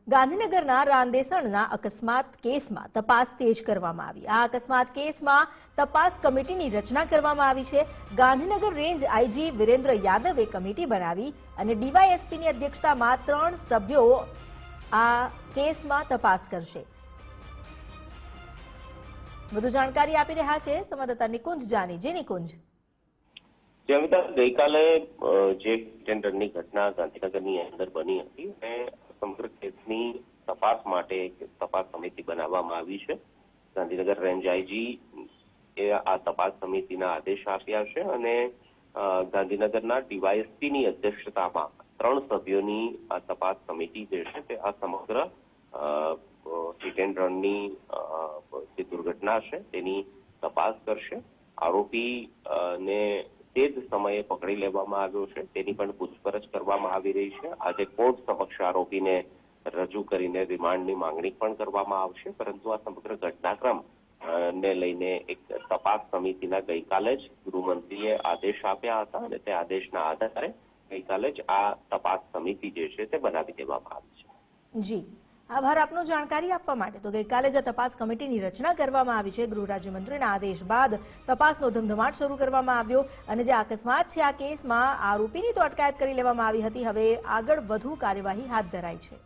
ગાંધીનગરના રાંદેસણના અકસ્માત કેસમાં તપાસ તેજ કરવામાં આવી। આ અકસ્માત કેસમાં તપાસ કમિટીની રચના કરવામાં આવી છે। ગાંધીનગર રેન્જ આઈજી વિરેન્દ્ર યાદવે કમિટી બનાવી અને ડીવાયએસપીની અધ્યક્ષતામાં 3 સભ્યો આ કેસમાં તપાસ કરશે। વધુ જાણકારી આપી રહ્યા છે સંવાદદાતા નિકુંજ જાની। જે નિકુંજ, જમિતા, ગઈકાલે જે ટેન્ડરની ઘટના ગાંધીનગરની અંદર બની હતી અને સમગ્ર કેસની તપાસ માટે એક તપાસ સમિતિ બનાવવામાં આવી છે। ગાંધીનગર રેન્જ આઈજી એ આ તપાસ સમિતિના આદેશ આપ્યા છે અને ગાંધીનગરના ડીવાયએસપીની અધ્યક્ષતામાં 3 સભ્યોની આ તપાસ સમિતિ જે છે તે આ સમગ્ર ટેન્ડરની જે દુર્ઘટના છે તેની તપાસ કરશે। આરોપી ને તે જ સમયે પકડી લેવામાં આવ્યો છે, તેની પણ પૂછપરછ કરવામાં આવી રહી છે। આજે કોર્ટ સમક્ષ આરોપીને રજૂ કરીને રિમાન્ડની માંગણી પણ કરવામાં આવશે, પરંતુ આ સમગ્ર ઘટનાક્રમ ને લઈને એક તપાસ સમિતિના ગઈકાલે જ ગૃહમંત્રીએ આદેશ આપ્યા હતા અને તે આદેશના આધારે ગઈકાલે જ આ તપાસ સમિતિ જે છે તે બનાવી દેવામાં આવી છે। જી, આભાર આપનો જાણકારી આપવા માટે। તો ગઈકાલે જ તપાસ કમિટીની રચના કરવામાં આવી છે। ગૃહ રાજ્યમંત્રીના આદેશ બાદ તપાસનો ધમધમાટ શરૂ કરવામાં આવ્યો અને જે અકસ્માત છે આ કેસમાં આરોપીની તો અટકાયત કરી લેવામાં આવી હતી। હવે આગળ વધુ કાર્યવાહી હાથ ધરાઈ છે।